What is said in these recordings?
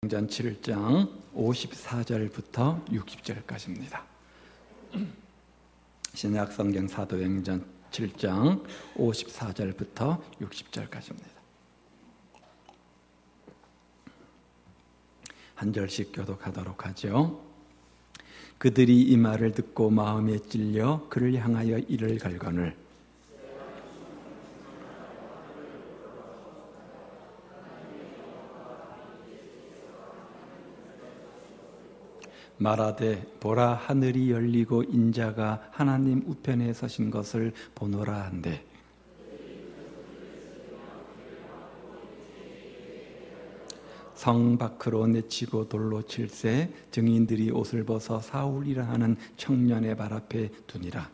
사도행전 7장 54절부터 60절까지입니다. 신약성경 사도행전 7장 54절부터 60절까지입니다. 한 절씩 교독하도록 하죠. 그들이 이 말을 듣고 마음에 찔려 그를 향하여 이를 갈거늘 말하되 보라 하늘이 열리고 인자가 하나님 우편에 서신 것을 보노라 한대 성 밖으로 내치고 돌로 칠세 증인들이 옷을 벗어 사울이라 하는 청년의 발 앞에 두니라.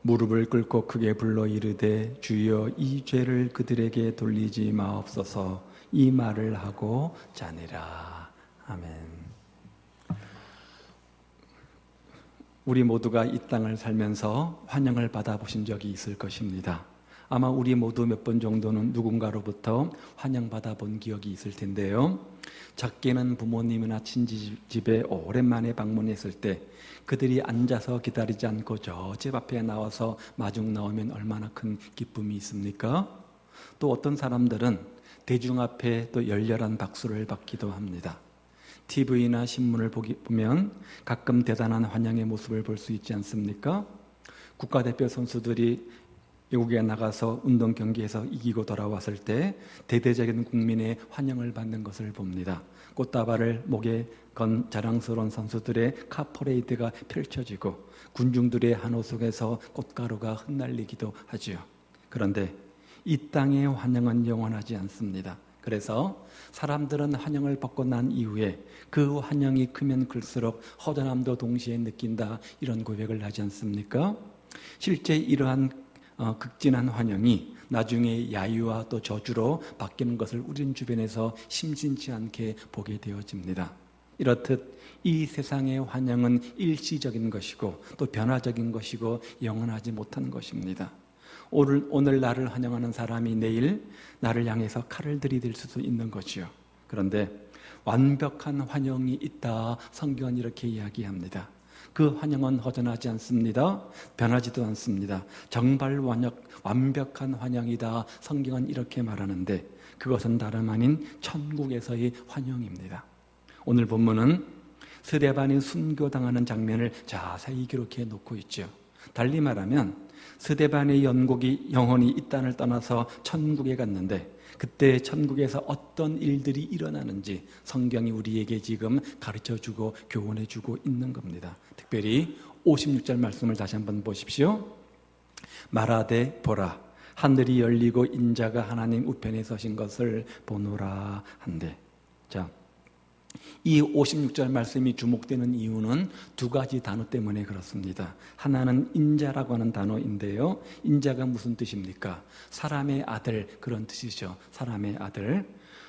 무릎을 꿇고 크게 불러 이르되 주여 이 죄를 그들에게 돌리지 마옵소서. 이 말을 하고 자니라. 아멘. 우리 모두가 이 땅을 살면서 환영을 받아보신 적이 있을 것입니다. 아마 우리 모두 몇 번 정도는 누군가로부터 환영받아 본 기억이 있을 텐데요. 작게는 부모님이나 친지집에 오랜만에 방문했을 때 그들이 앉아서 기다리지 않고 저 집 앞에 나와서 마중 나오면 얼마나 큰 기쁨이 있습니까? 또 어떤 사람들은 대중 앞에 또 열렬한 박수를 받기도 합니다. TV나 신문을 보면 가끔 대단한 환영의 모습을 볼 수 있지 않습니까? 국가대표 선수들이 외국에 나가서 운동 경기에서 이기고 돌아왔을 때 대대적인 국민의 환영을 받는 것을 봅니다. 꽃다발을 목에 건 자랑스러운 선수들의 카퍼레이드가 펼쳐지고 군중들의 한호 속에서 꽃가루가 흩날리기도 하지요. 그런데 이 땅의 환영은 영원하지 않습니다. 그래서 사람들은 환영을 받고 난 이후에 그 환영이 크면 클수록 허전함도 동시에 느낀다, 이런 고백을 하지 않습니까? 실제 이러한 극진한 환영이 나중에 야유와 또 저주로 바뀌는 것을 우리는 주변에서 심심치 않게 보게 되어집니다. 이렇듯 이 세상의 환영은 일시적인 것이고 또 변화적인 것이고 영원하지 못한 것입니다. 오늘 나를 환영하는 사람이 내일 나를 향해서 칼을 들이댈 수도 있는 거지요. 그런데 완벽한 환영이 있다, 성경은 이렇게 이야기합니다. 그 환영은 허전하지 않습니다. 변하지도 않습니다. 정말 완벽한 환영이다, 성경은 이렇게 말하는데 그것은 다름 아닌 천국에서의 환영입니다. 오늘 본문은 스데반이 순교당하는 장면을 자세히 기록해 놓고 있죠. 달리 말하면 스데반의 영혼이 이 땅을 떠나서 천국에 갔는데 그때 천국에서 어떤 일들이 일어나는지 성경이 우리에게 지금 가르쳐주고 교훈해주고 있는 겁니다. 특별히 56절 말씀을 다시 한번 보십시오. 말하되 보라 하늘이 열리고 인자가 하나님 우편에 서신 것을 보노라 한대. 자, 이 56절 말씀이 주목되는 이유는 두 가지 단어 때문에 그렇습니다. 하나는 인자라고 하는 단어인데요. 인자가 무슨 뜻입니까? 사람의 아들, 그런 뜻이죠. 사람의 아들.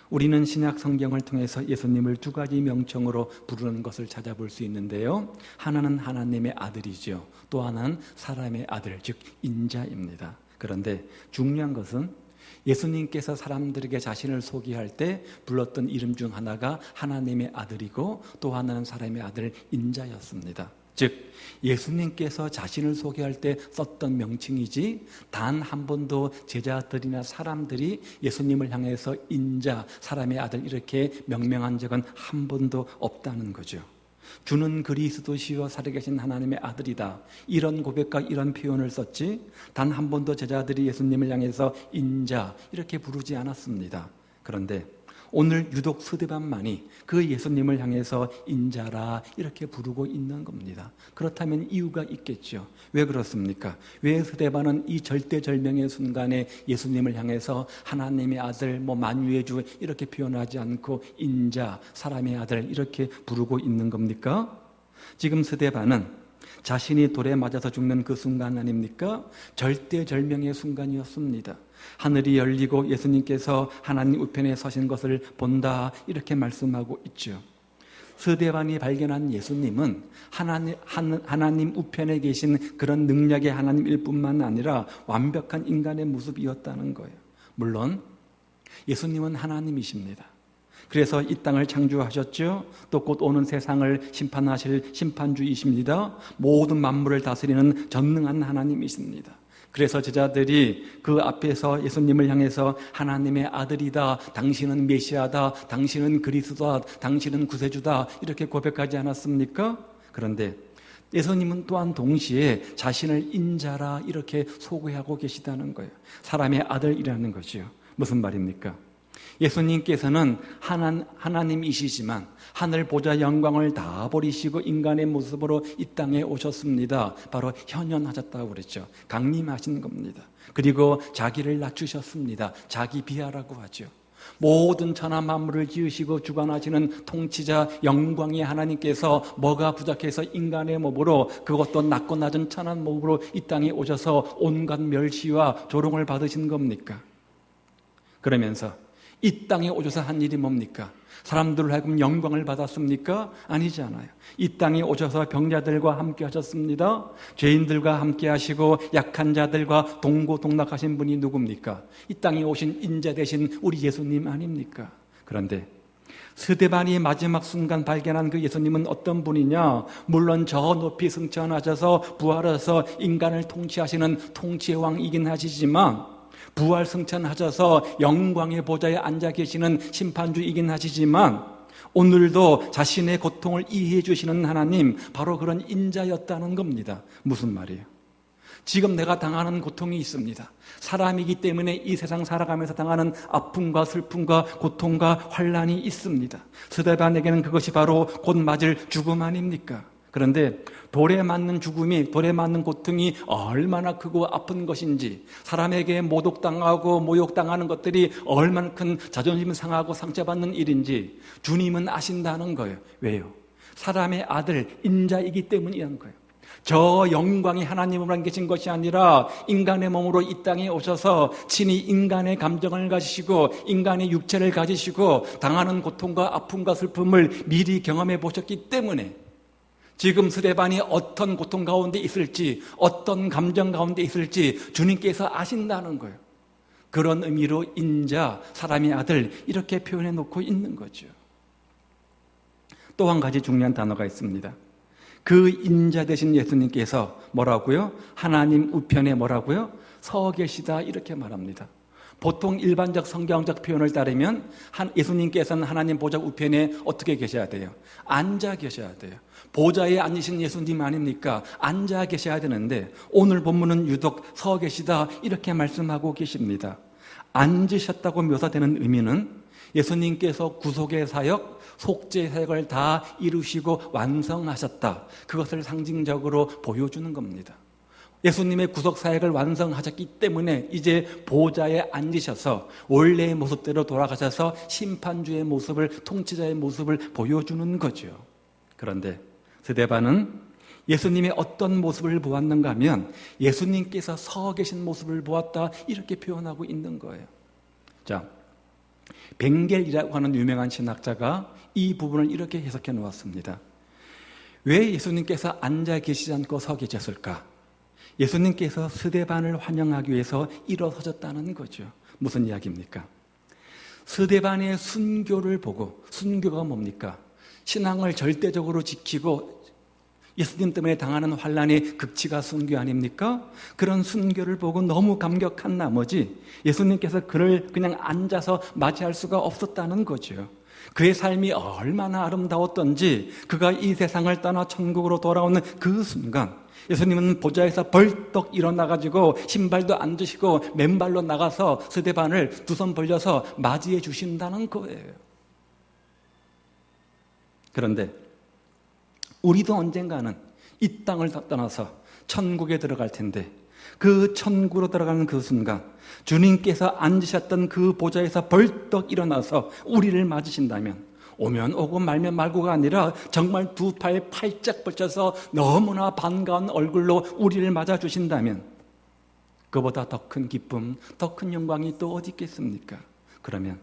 우리는 신약 성경을 통해서 예수님을 두 가지 명칭으로 부르는 것을 찾아볼 수 있는데요. 하나는 하나님의 아들이죠. 또 하나는 사람의 아들, 즉 인자입니다. 그런데 중요한 것은 예수님께서 사람들에게 자신을 소개할 때 불렀던 이름 중 하나가 하나님의 아들이고 또 하나는 사람의 아들 인자였습니다. 즉 예수님께서 자신을 소개할 때 썼던 명칭이지 단 한 번도 제자들이나 사람들이 예수님을 향해서 인자, 사람의 아들 이렇게 명명한 적은 한 번도 없다는 거죠. 주는 그리스도시요 살아계신 하나님의 아들이다, 이런 고백과 이런 표현을 썼지 단 한 번도 제자들이 예수님을 향해서 인자 이렇게 부르지 않았습니다. 그런데 오늘 유독 스데반만이 그 예수님을 향해서 인자라 이렇게 부르고 있는 겁니다. 그렇다면 이유가 있겠죠. 왜 그렇습니까? 왜 스데반은 이 절대절명의 순간에 예수님을 향해서 하나님의 아들, 만유의 주 이렇게 표현하지 않고 인자, 사람의 아들 이렇게 부르고 있는 겁니까? 지금 스데반은 자신이 돌에 맞아서 죽는 그 순간 아닙니까? 절대절명의 순간이었습니다. 하늘이 열리고 예수님께서 하나님 우편에 서신 것을 본다, 이렇게 말씀하고 있죠. 스데반이 발견한 예수님은 하나님 우편에 계신 그런 능력의 하나님일 뿐만 아니라 완벽한 인간의 모습이었다는 거예요. 물론 예수님은 하나님이십니다. 그래서 이 땅을 창조하셨죠. 또 곧 오는 세상을 심판하실 심판주이십니다. 모든 만물을 다스리는 전능한 하나님이십니다. 그래서 제자들이 그 앞에서 예수님을 향해서 하나님의 아들이다, 당신은 메시아다, 당신은 그리스도다, 당신은 구세주다 이렇게 고백하지 않았습니까? 그런데 예수님은 또한 동시에 자신을 인자라 이렇게 소개하고 계시다는 거예요. 사람의 아들이라는 거죠. 무슨 말입니까? 예수님께서는 하나님이시지만 하늘 보좌 영광을 다 버리시고 인간의 모습으로 이 땅에 오셨습니다. 바로 현현하셨다고 그랬죠. 강림하신 겁니다. 그리고 자기를 낮추셨습니다. 자기 비하라고 하죠. 모든 천하 만물을 지으시고 주관하시는 통치자 영광의 하나님께서 뭐가 부족해서 인간의 몸으로, 그것도 낮고 낮은 천한 몸으로 이 땅에 오셔서 온갖 멸시와 조롱을 받으신 겁니까? 그러면서 이 땅에 오셔서 한 일이 뭡니까? 사람들을 하여금 영광을 받았습니까? 아니지 않아요. 이 땅에 오셔서 병자들과 함께 하셨습니다. 죄인들과 함께 하시고 약한 자들과 동고동락하신 분이 누굽니까? 이 땅에 오신 인자 되신 우리 예수님 아닙니까? 그런데 스데반이 마지막 순간 발견한 그 예수님은 어떤 분이냐? 물론 저 높이 승천하셔서 부활해서 인간을 통치하시는 통치의 왕이긴 하시지만, 부활 승천하셔서 영광의 보좌에 앉아 계시는 심판주이긴 하시지만, 오늘도 자신의 고통을 이해해 주시는 하나님, 바로 그런 인자였다는 겁니다. 무슨 말이에요? 지금 내가 당하는 고통이 있습니다. 사람이기 때문에 이 세상 살아가면서 당하는 아픔과 슬픔과 고통과 환난이 있습니다. 스데반에게는 그것이 바로 곧 맞을 죽음 아닙니까? 그런데 돌에 맞는 죽음이, 돌에 맞는 고통이 얼마나 크고 아픈 것인지, 사람에게 모독당하고 모욕당하는 것들이 얼마나 큰 자존심 상하고 상처받는 일인지 주님은 아신다는 거예요. 왜요? 사람의 아들, 인자이기 때문이라는 거예요. 저 영광이 하나님으로만 계신 것이 아니라 인간의 몸으로 이 땅에 오셔서 친히 인간의 감정을 가지시고 인간의 육체를 가지시고 당하는 고통과 아픔과 슬픔을 미리 경험해 보셨기 때문에 지금 스데반이 어떤 고통 가운데 있을지, 어떤 감정 가운데 있을지 주님께서 아신다는 거예요. 그런 의미로 인자, 사람의 아들 이렇게 표현해 놓고 있는 거죠. 또 한 가지 중요한 단어가 있습니다. 그 인자 되신 예수님께서 뭐라고요? 하나님 우편에 뭐라고요? 서 계시다 이렇게 말합니다. 보통 일반적 성경적 표현을 따르면 예수님께서는 하나님 보좌 우편에 어떻게 계셔야 돼요? 앉아 계셔야 돼요. 보좌에 앉으신 예수님 아닙니까? 앉아 계셔야 되는데 오늘 본문은 유독 서 계시다 이렇게 말씀하고 계십니다. 앉으셨다고 묘사되는 의미는 예수님께서 구속의 사역, 속죄 사역을 다 이루시고 완성하셨다. 그것을 상징적으로 보여주는 겁니다. 예수님의 구속 사역을 완성하셨기 때문에 이제 보좌에 앉으셔서 원래의 모습대로 돌아가셔서 심판주의 모습을, 통치자의 모습을 보여주는 거죠. 그런데 스데반은 예수님의 어떤 모습을 보았는가 하면 예수님께서 서 계신 모습을 보았다 이렇게 표현하고 있는 거예요. 자, 벵겔이라고 하는 유명한 신학자가 이 부분을 이렇게 해석해 놓았습니다. 왜 예수님께서 앉아 계시지 않고 서 계셨을까? 예수님께서 스데반을 환영하기 위해서 일어서셨다는 거죠. 무슨 이야기입니까? 스데반의 순교를 보고, 순교가 뭡니까? 신앙을 절대적으로 지키고 예수님 때문에 당하는 환난의 극치가 순교 아닙니까? 그런 순교를 보고 너무 감격한 나머지 예수님께서 그를 그냥 앉아서 맞이할 수가 없었다는 거죠. 그의 삶이 얼마나 아름다웠던지, 그가 이 세상을 떠나 천국으로 돌아오는 그 순간 예수님은 보좌에서 벌떡 일어나가지고 신발도 안 드시고 맨발로 나가서 스데반을 두 손 벌려서 맞이해 주신다는 거예요. 그런데 우리도 언젠가는 이 땅을 떠나서 천국에 들어갈 텐데 그 천국으로 들어가는 그 순간 주님께서 앉으셨던 그 보좌에서 벌떡 일어나서 우리를 맞으신다면, 오면 오고 말면 말고가 아니라 정말 두 팔 팔짝 뻗쳐서 너무나 반가운 얼굴로 우리를 맞아주신다면 그보다 더 큰 기쁨, 더 큰 영광이 또 어디 있겠습니까? 그러면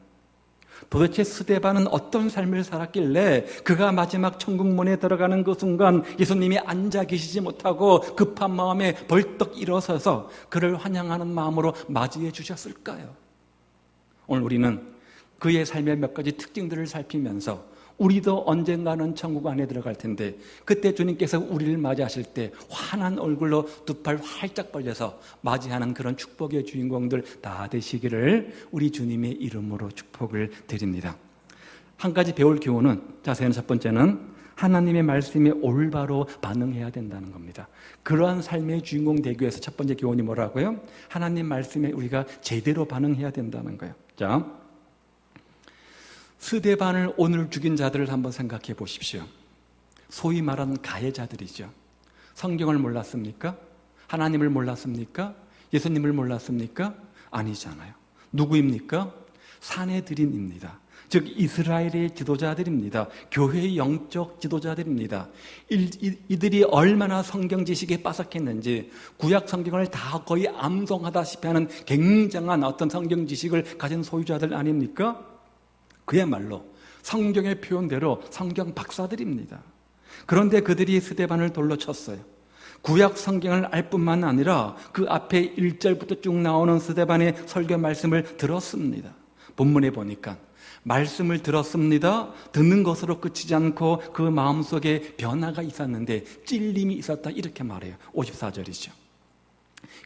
도대체 스데반은 어떤 삶을 살았길래 그가 마지막 천국문에 들어가는 그 순간 예수님이 앉아 계시지 못하고 급한 마음에 벌떡 일어서서 그를 환영하는 마음으로 맞이해 주셨을까요? 오늘 우리는 그의 삶의 몇 가지 특징들을 살피면서 우리도 언젠가는 천국 안에 들어갈 텐데 그때 주님께서 우리를 맞이하실 때 환한 얼굴로 두 팔 활짝 벌려서 맞이하는 그런 축복의 주인공들 다 되시기를 우리 주님의 이름으로 축복을 드립니다. 한 가지 배울 교훈은, 자세한 첫 번째는 하나님의 말씀에 올바로 반응해야 된다는 겁니다. 그러한 삶의 주인공 되기 위해서 첫 번째 교훈이 뭐라고요? 하나님 말씀에 우리가 제대로 반응해야 된다는 거예요. 자, 스데반을 오늘 죽인 자들을 한번 생각해 보십시오. 소위 말하는 가해자들이죠. 성경을 몰랐습니까? 하나님을 몰랐습니까? 예수님을 몰랐습니까? 아니잖아요. 누구입니까? 사내들인입니다. 즉 이스라엘의 지도자들입니다. 교회의 영적 지도자들입니다. 이들이 얼마나 성경 지식에 빠삭했는지 구약 성경을 다 거의 암송하다시피 하는 굉장한 어떤 성경 지식을 가진 소유자들 아닙니까? 그야말로 성경의 표현대로 성경 박사들입니다. 그런데 그들이 스데반을 돌로 쳤어요. 구약 성경을 알 뿐만 아니라 그 앞에 1절부터 쭉 나오는 스데반의 설교 말씀을 들었습니다. 본문에 보니까 말씀을 들었습니다. 듣는 것으로 끝이지 않고 그 마음속에 변화가 있었는데 찔림이 있었다, 이렇게 말해요. 54절이죠.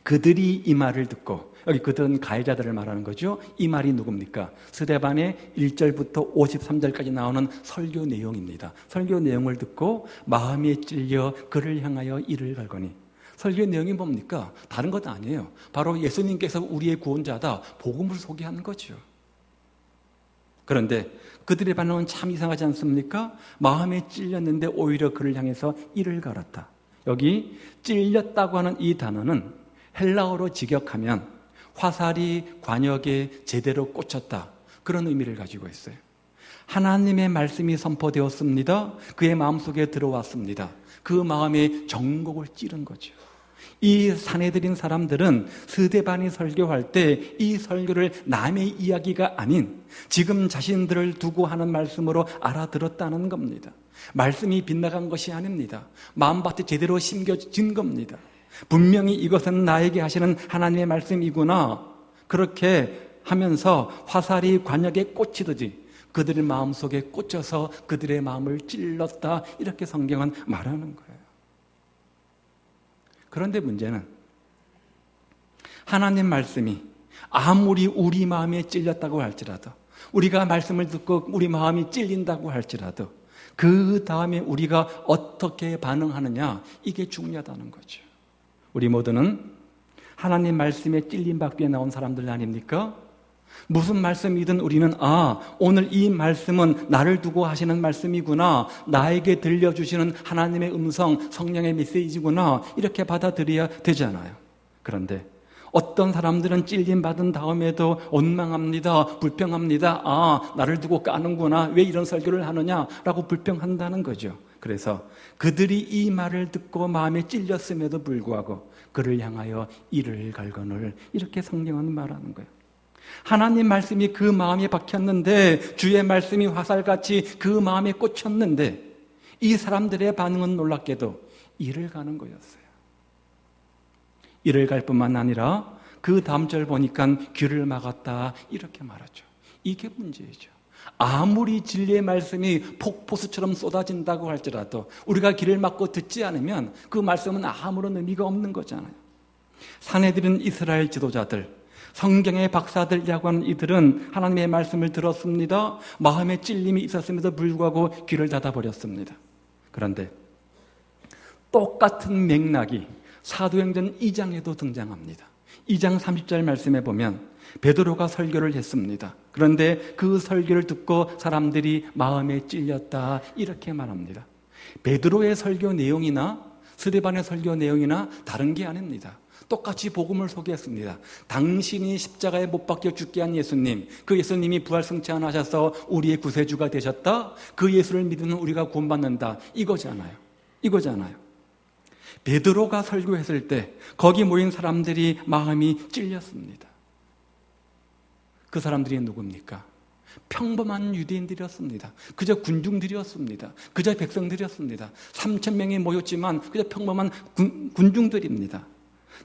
그들이 이 말을 듣고, 여기 그들은 가해자들을 말하는 거죠. 이 말이 누굽니까? 스데반의 1절부터 53절까지 나오는 설교 내용입니다. 설교 내용을 듣고 마음에 찔려 그를 향하여 이를 갈거니. 설교 내용이 뭡니까? 다른 것 아니에요. 바로 예수님께서 우리의 구원자다, 복음을 소개하는 거죠. 그런데 그들의 반응은 참 이상하지 않습니까? 마음에 찔렸는데 오히려 그를 향해서 이를 갈았다. 여기 찔렸다고 하는 이 단어는 헬라어로 직역하면 화살이 관역에 제대로 꽂혔다, 그런 의미를 가지고 있어요. 하나님의 말씀이 선포되었습니다. 그의 마음속에 들어왔습니다. 그 마음에 정곡을 찌른 거죠. 이 사내들인 사람들은 스데반이 설교할 때 이 설교를 남의 이야기가 아닌 지금 자신들을 두고 하는 말씀으로 알아들었다는 겁니다. 말씀이 빗나간 것이 아닙니다. 마음밭에 제대로 심겨진 겁니다. 분명히 이것은 나에게 하시는 하나님의 말씀이구나, 그렇게 하면서 화살이 관역에 꽂히듯이 그들의 마음속에 꽂혀서 그들의 마음을 찔렀다, 이렇게 성경은 말하는 거예요. 그런데 문제는 하나님 말씀이 아무리 우리 마음에 찔렸다고 할지라도, 우리가 말씀을 듣고 우리 마음이 찔린다고 할지라도 그 다음에 우리가 어떻게 반응하느냐, 이게 중요하다는 거죠. 우리 모두는 하나님 말씀에 찔림받기 위해 나온 사람들 아닙니까? 무슨 말씀이든 우리는 오늘 이 말씀은 나를 두고 하시는 말씀이구나, 나에게 들려주시는 하나님의 음성, 성령의 메시지구나, 이렇게 받아들여야 되잖아요. 그런데 어떤 사람들은 찔림받은 다음에도 원망합니다, 불평합니다. 나를 두고 까는구나, 왜 이런 설교를 하느냐라고 불평한다는 거죠. 그래서 그들이 이 말을 듣고 마음에 찔렸음에도 불구하고 그를 향하여 이를 갈거늘, 이렇게 성경은 말하는 거예요. 하나님 말씀이 그 마음에 박혔는데, 주의 말씀이 화살같이 그 마음에 꽂혔는데 이 사람들의 반응은 놀랍게도 이를 가는 거였어요. 이를 갈 뿐만 아니라 그 다음 절 보니까 귀를 막았다, 이렇게 말하죠. 이게 문제이죠. 아무리 진리의 말씀이 폭포수처럼 쏟아진다고 할지라도 우리가 귀를 막고 듣지 않으면 그 말씀은 아무런 의미가 없는 거잖아요. 사내들은 이스라엘 지도자들, 성경의 박사들이라고 하는 이들은 하나님의 말씀을 들었습니다. 마음에 찔림이 있었음에도 불구하고 귀를 닫아버렸습니다. 그런데 똑같은 맥락이 사도행전 2장에도 등장합니다. 2장 30절 말씀에 보면 베드로가 설교를 했습니다. 그런데 그 설교를 듣고 사람들이 마음에 찔렸다, 이렇게 말합니다. 베드로의 설교 내용이나 스데반의 설교 내용이나 다른 게 아닙니다. 똑같이 복음을 소개했습니다. 당신이 십자가에 못 박혀 죽게 한 예수님, 그 예수님이 부활승천하셔서 우리의 구세주가 되셨다, 그 예수를 믿으면 우리가 구원받는다, 이거잖아요. 베드로가 설교했을 때 거기 모인 사람들이 마음이 찔렸습니다. 그 사람들이 누굽니까? 평범한 유대인들이었습니다. 그저 군중들이었습니다. 그저 백성들이었습니다. 3,000명이 모였지만 그저 평범한 군중들입니다.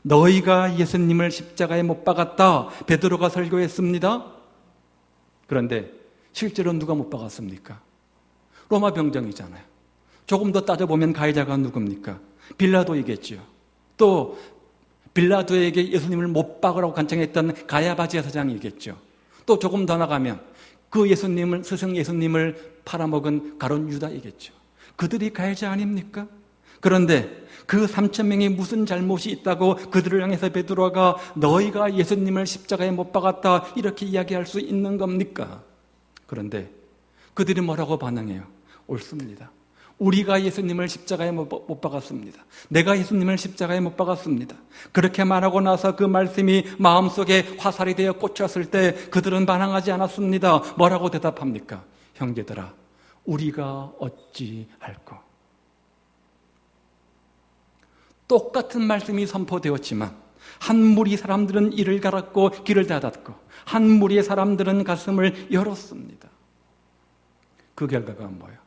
너희가 예수님을 십자가에 못 박았다. 베드로가 설교했습니다. 그런데 실제로 누가 못 박았습니까? 로마 병정이잖아요. 조금 더 따져보면 가해자가 누굽니까? 빌라도이겠죠. 또 빌라도에게 예수님을 못 박으라고 간청했던 가야바 제사장이겠죠. 또 조금 더 나가면 그 예수님을, 스승 예수님을 팔아먹은 가룟 유다이겠죠. 그들이 가해자 아닙니까? 그런데 그 3,000명이 무슨 잘못이 있다고 그들을 향해서 베드로가 너희가 예수님을 십자가에 못 박았다 이렇게 이야기할 수 있는 겁니까? 그런데 그들이 뭐라고 반응해요? 옳습니다. 우리가 예수님을 십자가에 못 박았습니다. 내가 예수님을 십자가에 못 박았습니다. 그렇게 말하고 나서 그 말씀이 마음속에 화살이 되어 꽂혔을 때 그들은 반항하지 않았습니다. 뭐라고 대답합니까? 형제들아, 우리가 어찌 할꼬? 똑같은 말씀이 선포되었지만 한 무리 사람들은 이를 갈았고 귀를 닫았고 한 무리의 사람들은 가슴을 열었습니다. 그 결과가 뭐예요?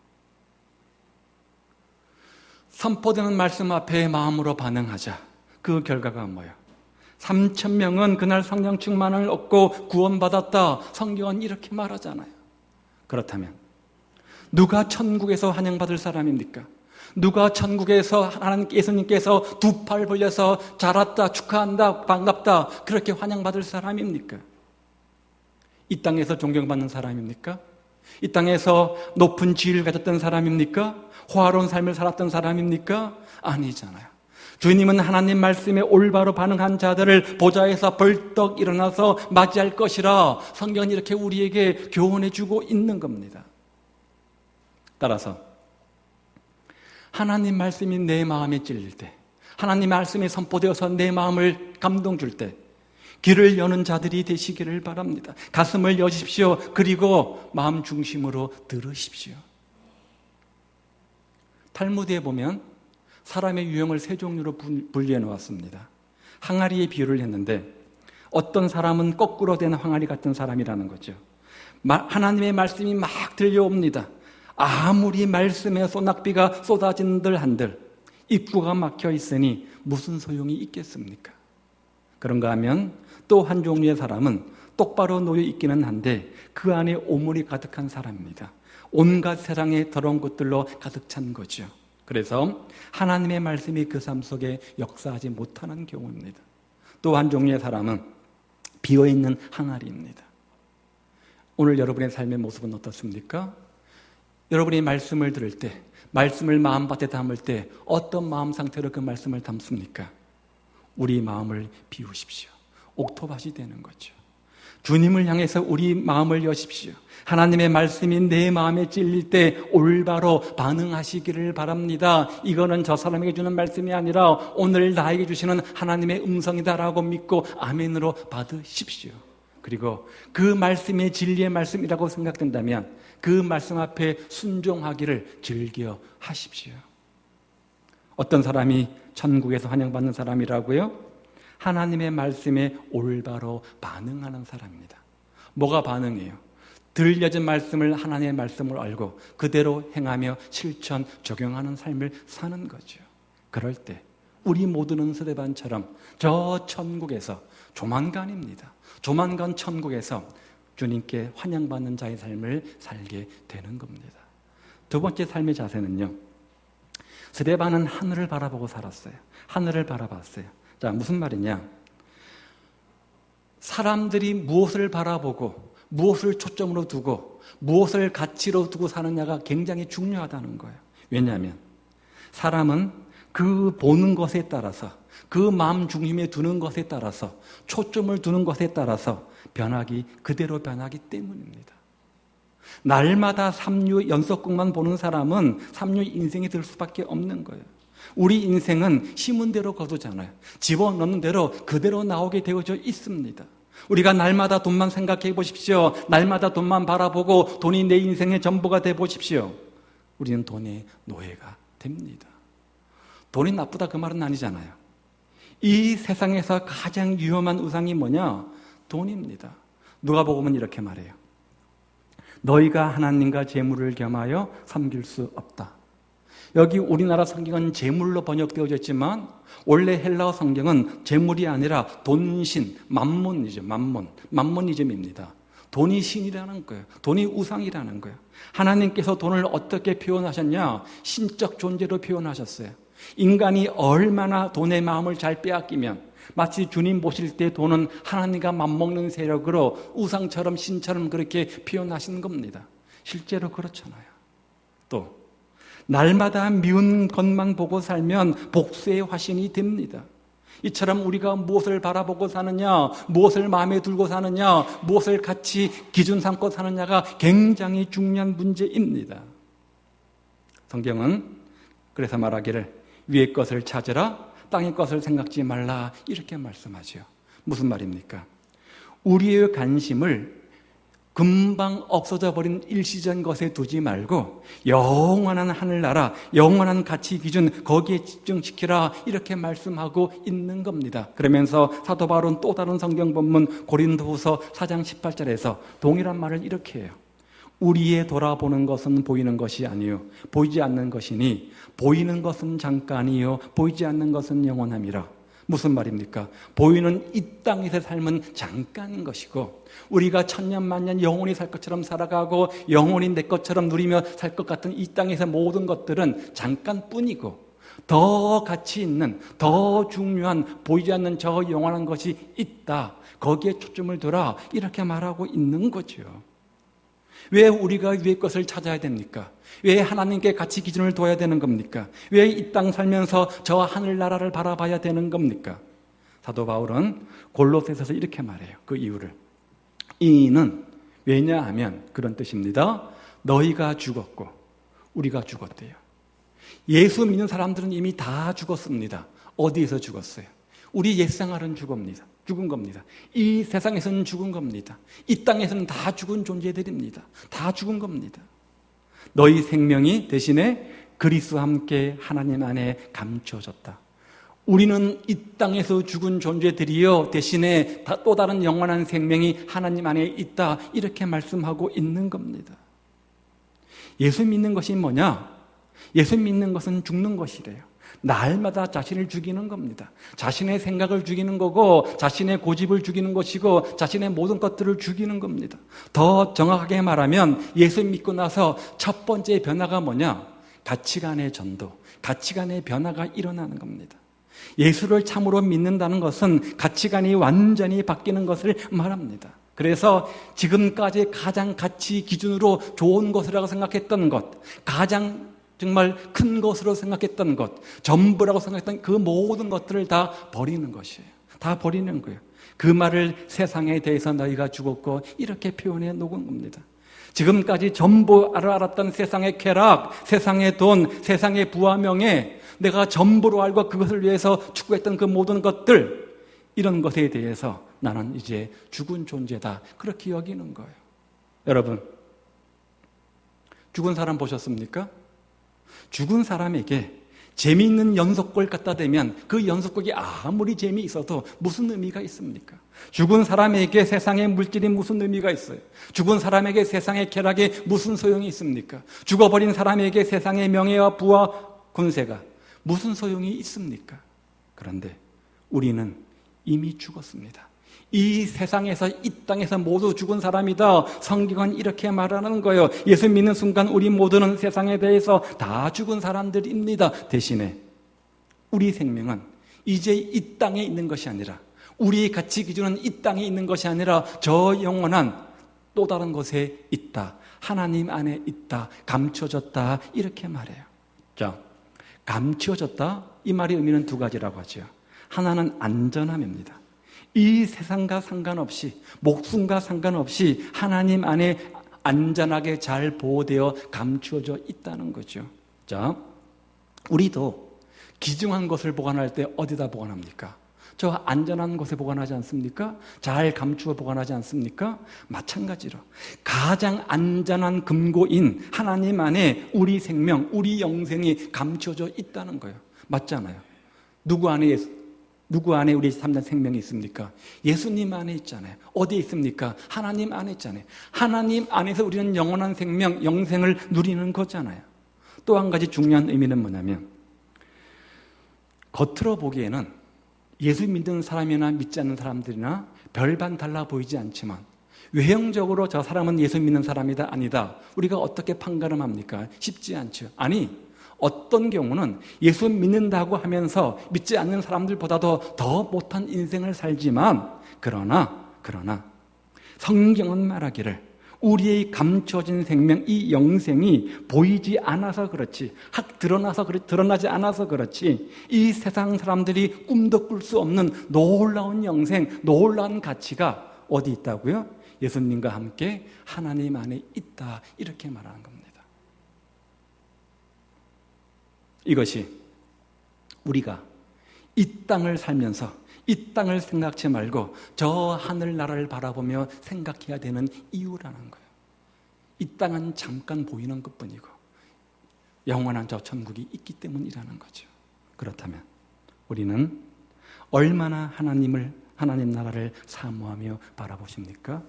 선포되는 말씀 앞에 마음으로 반응하자. 그 결과가 뭐예요? 3,000명은 그날 성령 충만을 얻고 구원받았다. 성경은 이렇게 말하잖아요. 그렇다면 누가 천국에서 환영받을 사람입니까? 누가 천국에서 예수님께서 두 팔 벌려서 잘했다, 축하한다, 반갑다 그렇게 환영받을 사람입니까? 이 땅에서 존경받는 사람입니까? 이 땅에서 높은 지위를 가졌던 사람입니까? 호화로운 삶을 살았던 사람입니까? 아니잖아요. 주님은 하나님 말씀에 올바로 반응한 자들을 보좌에서 벌떡 일어나서 맞이할 것이라 성경은 이렇게 우리에게 교훈해 주고 있는 겁니다. 따라서 하나님 말씀이 내 마음에 찔릴 때, 하나님 말씀이 선포되어서 내 마음을 감동 줄 때 귀를 여는 자들이 되시기를 바랍니다. 가슴을 여십시오. 그리고 마음 중심으로 들으십시오. 탈무드에 보면 사람의 유형을 세 종류로 분류해 놓았습니다. 항아리의 비유를 했는데 어떤 사람은 거꾸로 된 항아리 같은 사람이라는 거죠. 하나님의 말씀이 막 들려옵니다. 아무리 말씀에 소낙비가 쏟아진들 한들 입구가 막혀 있으니 무슨 소용이 있겠습니까? 그런가 하면 또 한 종류의 사람은 똑바로 놓여 있기는 한데 그 안에 오물이 가득한 사람입니다. 온갖 세상의 더러운 것들로 가득 찬 거죠. 그래서 하나님의 말씀이 그 삶 속에 역사하지 못하는 경우입니다. 또 한 종류의 사람은 비어있는 항아리입니다. 오늘 여러분의 삶의 모습은 어떻습니까? 여러분이 말씀을 들을 때, 말씀을 마음밭에 담을 때 어떤 마음 상태로 그 말씀을 담습니까? 우리 마음을 비우십시오. 옥토밭이 되는 거죠. 주님을 향해서 우리 마음을 여십시오. 하나님의 말씀이 내 마음에 찔릴 때 올바로 반응하시기를 바랍니다. 이거는 저 사람에게 주는 말씀이 아니라 오늘 나에게 주시는 하나님의 음성이다라고 믿고 아멘으로 받으십시오. 그리고 그 말씀이 진리의 말씀이라고 생각된다면 그 말씀 앞에 순종하기를 즐겨 하십시오. 어떤 사람이 천국에서 환영받는 사람이라고요? 하나님의 말씀에 올바로 반응하는 사람입니다. 뭐가 반응해요? 들려진 말씀을 하나님의 말씀을 알고 그대로 행하며 실천, 적용하는 삶을 사는 거죠. 그럴 때 우리 모두는 스데반처럼 저 천국에서 조만간입니다. 조만간 천국에서 주님께 환영받는 자의 삶을 살게 되는 겁니다. 두 번째 삶의 자세는요. 스데반은 하늘을 바라보고 살았어요. 하늘을 바라봤어요. 자, 무슨 말이냐? 사람들이 무엇을 바라보고 무엇을 초점으로 두고 무엇을 가치로 두고 사느냐가 굉장히 중요하다는 거예요. 왜냐하면 사람은 그 보는 것에 따라서 그 마음 중심에 두는 것에 따라서 초점을 두는 것에 따라서 그대로 변하기 때문입니다. 날마다 삼류 연속극만 보는 사람은 삼류 인생이 될 수밖에 없는 거예요. 우리 인생은 심은 대로 거두잖아요. 집어넣는 대로 그대로 나오게 되어져 있습니다. 우리가 날마다 돈만 생각해 보십시오. 날마다 돈만 바라보고 돈이 내 인생의 전부가 돼 보십시오. 우리는 돈의 노예가 됩니다. 돈이 나쁘다 그 말은 아니잖아요. 이 세상에서 가장 위험한 우상이 뭐냐? 돈입니다. 누가복음은 이렇게 말해요. 너희가 하나님과 재물을 겸하여 섬길 수 없다. 여기 우리나라 성경은 재물로 번역되어졌지만 원래 헬라어 성경은 재물이 아니라 돈신, 만몬이죠. 만몬이즘입니다. 돈이 신이라는 거예요. 돈이 우상이라는 거예요. 하나님께서 돈을 어떻게 표현하셨냐? 신적 존재로 표현하셨어요. 인간이 얼마나 돈의 마음을 잘 빼앗기면 마치 주님 보실 때 돈은 하나님과 맞먹는 세력으로 우상처럼 신처럼 그렇게 표현하시는 겁니다. 실제로 그렇잖아요. 또 날마다 미운 것만 보고 살면 복수의 화신이 됩니다. 이처럼 우리가 무엇을 바라보고 사느냐, 무엇을 마음에 두고 사느냐, 무엇을 같이 기준 삼고 사느냐가 굉장히 중요한 문제입니다. 성경은 그래서 말하기를 위의 것을 찾으라, 땅의 것을 생각지 말라 이렇게 말씀하죠. 무슨 말입니까? 우리의 관심을 금방 없어져 버린 일시적인 것에 두지 말고 영원한 하늘나라, 영원한 가치 기준 거기에 집중시키라 이렇게 말씀하고 있는 겁니다. 그러면서 사도 바울은 또 다른 성경 본문 고린도후서 4장 18절에서 동일한 말을 이렇게 해요. 우리의 돌아보는 것은 보이는 것이 아니요 보이지 않는 것이니 보이는 것은 잠깐이요 보이지 않는 것은 영원함이라. 무슨 말입니까? 보이는 이 땅에서 삶은 잠깐인 것이고 우리가 천년만년 영원히 살 것처럼 살아가고 영원히 내 것처럼 누리며 살 것 같은 이 땅에서 모든 것들은 잠깐뿐이고 더 가치 있는 더 중요한 보이지 않는 저 영원한 것이 있다. 거기에 초점을 두라 이렇게 말하고 있는 거죠. 왜 우리가 위의 것을 찾아야 됩니까? 왜 하나님께 가치 기준을 둬야 되는 겁니까? 왜 이 땅 살면서 저 하늘나라를 바라봐야 되는 겁니까? 사도 바울은 골로새서에서 이렇게 말해요. 그 이유를. 이는 왜냐하면 그런 뜻입니다. 너희가 죽었고 우리가 죽었대요. 예수 믿는 사람들은 이미 다 죽었습니다. 어디에서 죽었어요? 우리 옛생활은 죽은 겁니다. 이 세상에서는 죽은 겁니다. 이 땅에서는 다 죽은 존재들입니다. 다 죽은 겁니다. 너희 생명이 대신에 그리스도와 함께 하나님 안에 감춰졌다. 우리는 이 땅에서 죽은 존재들이요 대신에 또 다른 영원한 생명이 하나님 안에 있다. 이렇게 말씀하고 있는 겁니다. 예수 믿는 것이 뭐냐? 예수 믿는 것은 죽는 것이래요. 날마다 자신을 죽이는 겁니다. 자신의 생각을 죽이는 거고 자신의 고집을 죽이는 것이고 자신의 모든 것들을 죽이는 겁니다. 더 정확하게 말하면 예수 믿고 나서 첫 번째 변화가 뭐냐? 가치관의 전도, 가치관의 변화가 일어나는 겁니다. 예수를 참으로 믿는다는 것은 가치관이 완전히 바뀌는 것을 말합니다. 그래서 지금까지 가장 가치 기준으로 좋은 것이라고 생각했던 것, 가장 정말 큰 것으로 생각했던 것, 전부라고 생각했던 그 모든 것들을 다 버리는 것이에요. 다 버리는 거예요. 그 말을 세상에 대해서 너희가 죽었고 이렇게 표현해 놓은 겁니다. 지금까지 전부 알았던 세상의 쾌락, 세상의 돈, 세상의 부와 명예, 내가 전부로 알고 그것을 위해서 추구했던 그 모든 것들, 이런 것에 대해서 나는 이제 죽은 존재다. 그렇게 여기는 거예요. 여러분, 죽은 사람 보셨습니까? 죽은 사람에게 재미있는 연속곡을 갖다 대면 그 연속곡이 아무리 재미있어도 무슨 의미가 있습니까? 죽은 사람에게 세상의 물질이 무슨 의미가 있어요? 죽은 사람에게 세상의 쾌락이 무슨 소용이 있습니까? 죽어버린 사람에게 세상의 명예와 부와 권세가 무슨 소용이 있습니까? 그런데 우리는 이미 죽었습니다. 이 세상에서 이 땅에서 모두 죽은 사람이다. 성경은 이렇게 말하는 거예요. 예수 믿는 순간 우리 모두는 세상에 대해서 다 죽은 사람들입니다. 대신에 우리 생명은 이제 이 땅에 있는 것이 아니라 우리의 가치 기준은 이 땅에 있는 것이 아니라 저 영원한 또 다른 곳에 있다. 하나님 안에 있다. 감춰졌다. 이렇게 말해요. 자, 감춰졌다. 이 말의 의미는 두 가지라고 하죠. 하나는 안전함입니다. 이 세상과 상관없이 목숨과 상관없이 하나님 안에 안전하게 잘 보호되어 감추어져 있다는 거죠. 자, 우리도 귀중한 것을 보관할 때 어디다 보관합니까? 저 안전한 곳에 보관하지 않습니까? 잘 감추어 보관하지 않습니까? 마찬가지로 가장 안전한 금고인 하나님 안에 우리 생명, 우리 영생이 감추어져 있다는 거예요. 맞잖아요. 누구 누구 안에 우리 삶의 생명이 있습니까? 예수님 안에 있잖아요. 어디에 있습니까? 하나님 안에 있잖아요. 하나님 안에서 우리는 영원한 생명, 영생을 누리는 거잖아요. 또 한 가지 중요한 의미는 뭐냐면 겉으로 보기에는 예수 믿는 사람이나 믿지 않는 사람들이나 별반 달라 보이지 않지만 외형적으로 저 사람은 예수 믿는 사람이다 아니다 우리가 어떻게 판가름합니까? 쉽지 않죠. 아니 어떤 경우는 예수 믿는다고 하면서 믿지 않는 사람들보다도 더 못한 인생을 살지만 그러나 성경은 말하기를 우리의 감춰진 생명, 이 영생이 보이지 않아서 그렇지, 드러나지 않아서 그렇지, 이 세상 사람들이 꿈도 꿀 수 없는 놀라운 영생, 놀라운 가치가 어디 있다고요? 예수님과 함께 하나님 안에 있다. 이렇게 말하는 겁니다. 이것이 우리가 이 땅을 살면서 이 땅을 생각지 말고 저 하늘나라를 바라보며 생각해야 되는 이유라는 거예요. 이 땅은 잠깐 보이는 것뿐이고 영원한 저 천국이 있기 때문이라는 거죠. 그렇다면 우리는 얼마나 하나님 나라를 사모하며 바라보십니까?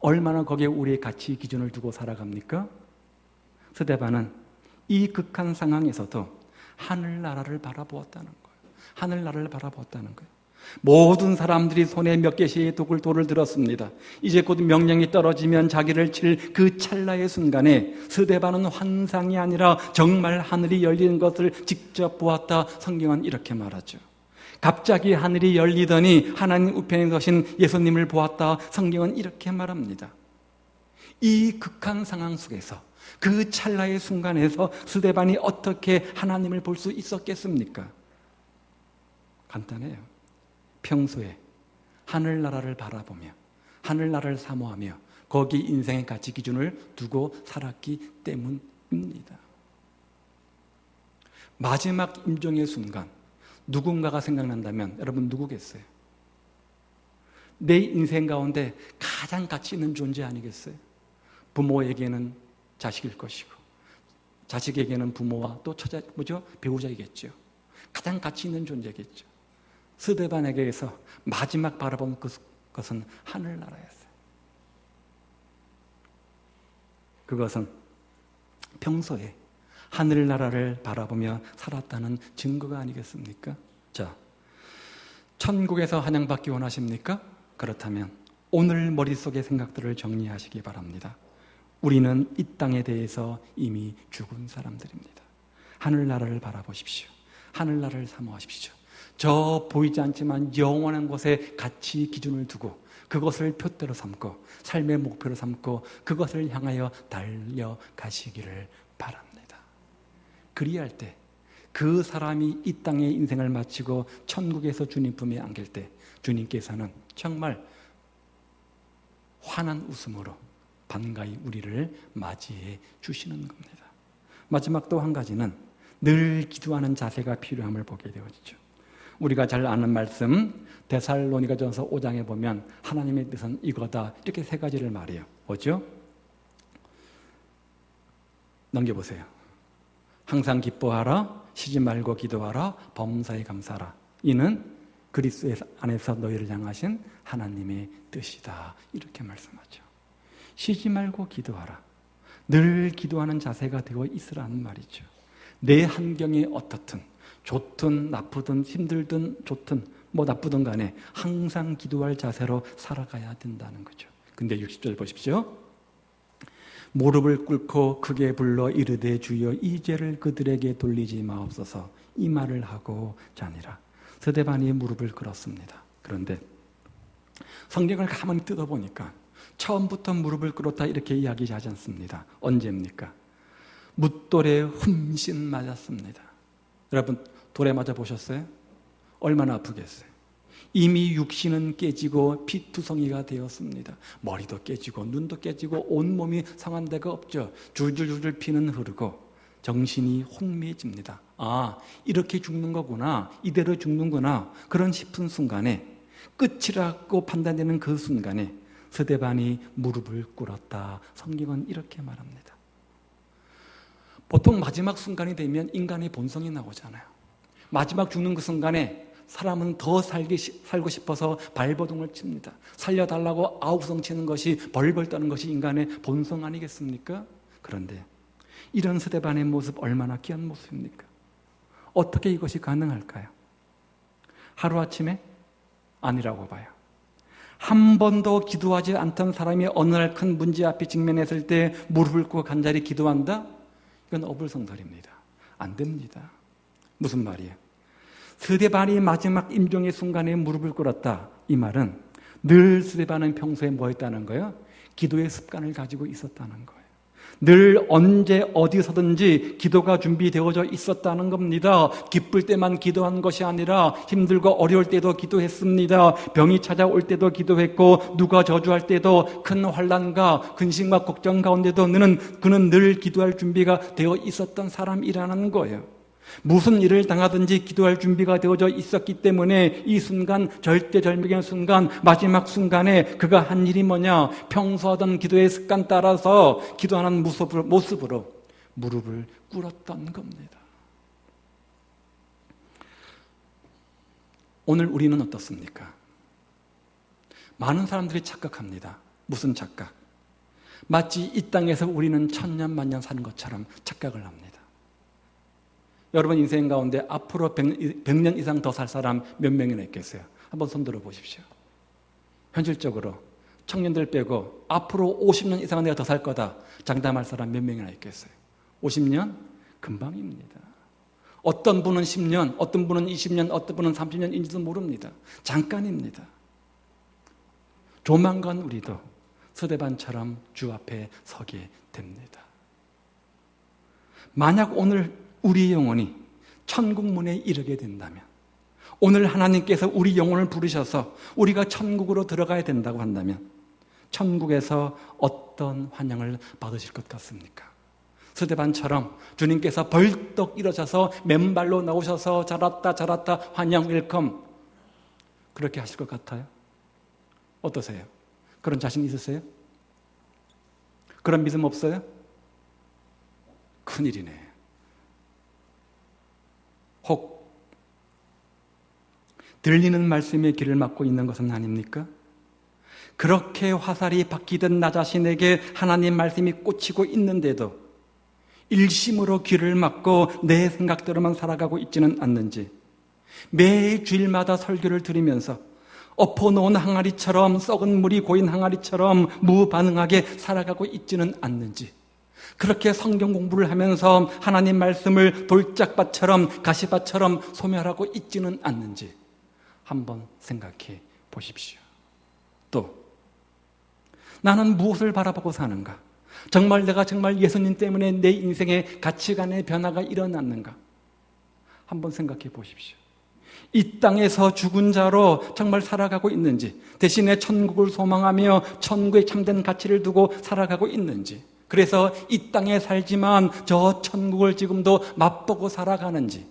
얼마나 거기에 우리의 가치 기준을 두고 살아갑니까? 스데반은 이 극한 상황에서도 하늘나라를 바라보았다는 거예요. 하늘나라를 바라보았다는 거예요. 모든 사람들이 손에 몇 개씩의 돌을 들었습니다. 이제 곧 명령이 떨어지면 자기를 칠 그 찰나의 순간에 스데반은 환상이 아니라 정말 하늘이 열리는 것을 직접 보았다. 성경은 이렇게 말하죠. 갑자기 하늘이 열리더니 하나님 우편에 서신 예수님을 보았다. 성경은 이렇게 말합니다. 이 극한 상황 속에서 그 찰나의 순간에서 스데반이 어떻게 하나님을 볼 수 있었겠습니까? 간단해요. 평소에 하늘나라를 바라보며 하늘나라를 사모하며 거기 인생의 가치 기준을 두고 살았기 때문입니다. 마지막 임종의 순간 누군가가 생각난다면 여러분 누구겠어요? 내 인생 가운데 가장 가치 있는 존재 아니겠어요? 부모에게는 자식일 것이고 자식에게는 부모와 또 배우자이겠죠. 가장 가치 있는 존재겠죠. 스데반에게서 마지막 바라본 것은 하늘나라였어요. 그것은 평소에 하늘나라를 바라보며 살았다는 증거가 아니겠습니까? 자, 천국에서 환영받기 원하십니까? 그렇다면 오늘 머릿속의 생각들을 정리하시기 바랍니다. 우리는 이 땅에 대해서 이미 죽은 사람들입니다. 하늘나라를 바라보십시오. 하늘나라를 사모하십시오. 저 보이지 않지만 영원한 곳에 가치 기준을 두고 그것을 표대로 삼고 삶의 목표로 삼고 그것을 향하여 달려가시기를 바랍니다. 그리할 때 그 사람이 이 땅의 인생을 마치고 천국에서 주님 품에 안길 때 주님께서는 정말 환한 웃음으로 반가이 우리를 맞이해 주시는 겁니다. 마지막 또 한 가지는 늘 기도하는 자세가 필요함을 보게 되어지죠. 우리가 잘 아는 말씀 데살로니가전서 5장에 보면 하나님의 뜻은 이거다 이렇게 세 가지를 말해요. 뭐죠? 넘겨보세요. 항상 기뻐하라, 쉬지 말고 기도하라, 범사에 감사하라. 이는 그리스도 안에서 너희를 향하신 하나님의 뜻이다. 이렇게 말씀하죠. 쉬지 말고 기도하라. 늘 기도하는 자세가 되어 있으라는 말이죠. 내 환경이 어떻든 좋든 나쁘든 힘들든 좋든 나쁘든 간에 항상 기도할 자세로 살아가야 된다는 거죠. 근데 60절 보십시오. 무릎을 꿇고 크게 불러 이르되 주여 이 죄를 그들에게 돌리지 마옵소서 이 말을 하고 자니라. 스데반이 무릎을 꿇었습니다. 그런데 성경을 가만히 뜯어보니까 처음부터 무릎을 꿇었다 이렇게 이야기하지 않습니다. 언제입니까? 뭇돌에 훔신 맞았습니다. 여러분 돌에 맞아 보셨어요? 얼마나 아프겠어요? 이미 육신은 깨지고 피투성이가 되었습니다. 머리도 깨지고 눈도 깨지고 온몸이 상한 데가 없죠. 줄줄줄줄 피는 흐르고 정신이 혼미해집니다. 아, 이렇게 죽는 거구나. 이대로 죽는구나. 그런 싶은 순간에 끝이라고 판단되는 그 순간에 스데반이 무릎을 꿇었다. 성경은 이렇게 말합니다. 보통 마지막 순간이 되면 인간의 본성이 나오잖아요. 마지막 죽는 그 순간에 사람은 더 살고 싶어서 발버둥을 칩니다. 살려달라고 아우성 치는 것이, 벌벌 떠는 것이 인간의 본성 아니겠습니까? 그런데 이런 스데반의 모습 얼마나 귀한 모습입니까? 어떻게 이것이 가능할까요? 하루아침에? 아니라고 봐요. 한 번도 기도하지 않던 사람이 어느 날 큰 문제 앞에 직면했을 때 무릎을 꿇고 간절히 기도한다? 이건 어불성설입니다. 안 됩니다. 무슨 말이에요? 스데반이 마지막 임종의 순간에 무릎을 꿇었다. 이 말은 늘 스데반은 평소에 뭐 했다는 거예요? 기도의 습관을 가지고 있었다는 거예요. 늘 언제 어디서든지 기도가 준비되어져 있었다는 겁니다. 기쁠 때만 기도한 것이 아니라 힘들고 어려울 때도 기도했습니다. 병이 찾아올 때도 기도했고 누가 저주할 때도 큰 환난과 근심과 걱정 가운데도 그는 늘 기도할 준비가 되어 있었던 사람이라는 거예요. 무슨 일을 당하든지 기도할 준비가 되어져 있었기 때문에 이 순간, 절대절명의 순간, 마지막 순간에 그가 한 일이 뭐냐? 평소 하던 기도의 습관 따라서 기도하는 모습으로 무릎을 꿇었던 겁니다. 오늘 우리는 어떻습니까? 많은 사람들이 착각합니다. 무슨 착각? 마치 이 땅에서 우리는 천년 만년 사는 것처럼 착각을 합니다. 여러분 인생 가운데 앞으로 100년 이상 더 살 사람 몇 명이나 있겠어요? 한번 손 들어 보십시오. 현실적으로 청년들 빼고 앞으로 50년 이상은 내가 더 살 거다 장담할 사람 몇 명이나 있겠어요? 50년? 금방입니다. 어떤 분은 10년, 어떤 분은 20년, 어떤 분은 30년인지도 모릅니다. 잠깐입니다. 조만간 우리도 스데반처럼 주 앞에 서게 됩니다. 만약 오늘 우리 영혼이 천국 문에 이르게 된다면, 오늘 하나님께서 우리 영혼을 부르셔서 우리가 천국으로 들어가야 된다고 한다면 천국에서 어떤 환영을 받으실 것 같습니까? 스데반처럼 주님께서 벌떡 일어서서 맨발로 나오셔서 잘왔다 환영 웰컴 그렇게 하실 것 같아요? 어떠세요? 그런 자신 있으세요? 그런 믿음 없어요? 큰일이네. 혹 들리는 말씀에 귀를 막고 있는 것은 아닙니까? 그렇게 화살이 바뀌던 나 자신에게 하나님 말씀이 꽂히고 있는데도 일심으로 귀를 막고 내 생각대로만 살아가고 있지는 않는지, 매 주일마다 설교를 들으면서 엎어놓은 항아리처럼, 썩은 물이 고인 항아리처럼 무반응하게 살아가고 있지는 않는지, 그렇게 성경 공부를 하면서 하나님 말씀을 돌짝밭처럼 가시밭처럼 소멸하고 있지는 않는지 한번 생각해 보십시오. 또 나는 무엇을 바라보고 사는가? 정말 내가 정말 예수님 때문에 내 인생의 가치관의 변화가 일어났는가? 한번 생각해 보십시오. 이 땅에서 죽은 자로 정말 살아가고 있는지, 대신에 천국을 소망하며 천국의 참된 가치를 두고 살아가고 있는지, 그래서 이 땅에 살지만 저 천국을 지금도 맛보고 살아가는지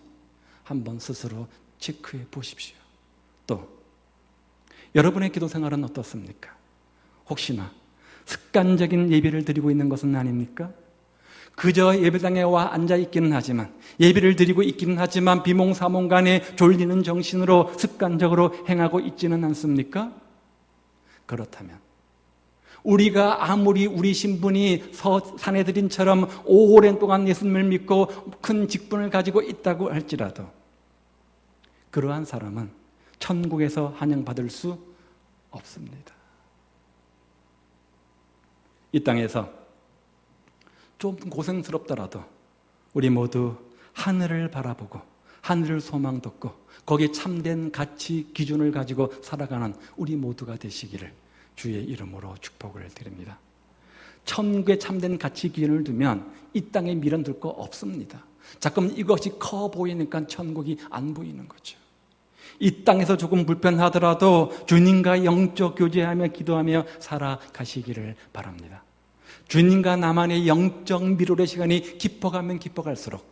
한번 스스로 체크해 보십시오. 또 여러분의 기도 생활은 어떻습니까? 혹시나 습관적인 예배를 드리고 있는 것은 아닙니까? 그저 예배당에 와 앉아 있기는 하지만, 예배를 드리고 있기는 하지만 비몽사몽간에 졸리는 정신으로 습관적으로 행하고 있지는 않습니까? 그렇다면 우리가 아무리 우리 신분이 사내들인처럼 오랜 동안 예수님을 믿고 큰 직분을 가지고 있다고 할지라도 그러한 사람은 천국에서 환영받을 수 없습니다. 이 땅에서 좀 고생스럽더라도 우리 모두 하늘을 바라보고 하늘을 소망 뒀고 거기에 참된 가치 기준을 가지고 살아가는 우리 모두가 되시기를 주의 이름으로 축복을 드립니다. 천국에 참된 가치 기준을 두면 이 땅에 미련둘 거 없습니다. 자꾸 이것이 커 보이니까 천국이 안 보이는 거죠. 이 땅에서 조금 불편하더라도 주님과 영적 교제하며 기도하며 살아가시기를 바랍니다. 주님과 나만의 영적 미로의 시간이 깊어가면 깊어갈수록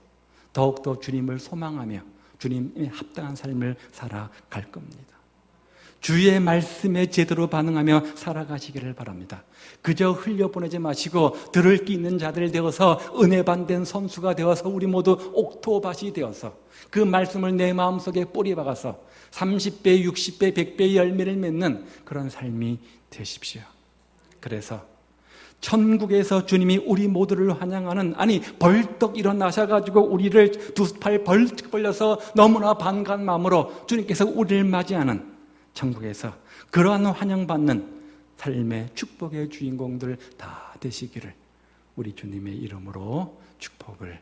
더욱더 주님을 소망하며 주님의 합당한 삶을 살아갈 겁니다. 주의 말씀에 제대로 반응하며 살아가시기를 바랍니다. 그저 흘려보내지 마시고 들을 게 있는 자들 되어서 은혜 받는 선수가 되어서 우리 모두 옥토밭이 되어서 그 말씀을 내 마음속에 뿌리 박아서 30배, 60배, 100배의 열매를 맺는 그런 삶이 되십시오. 그래서 천국에서 주님이 우리 모두를 환영하는, 아니 벌떡 일어나셔가지고 우리를 두 팔 벌떡 벌려서 너무나 반가운 마음으로 주님께서 우리를 맞이하는 천국에서 그러한 환영받는 삶의 축복의 주인공들 다 되시기를 우리 주님의 이름으로 축복을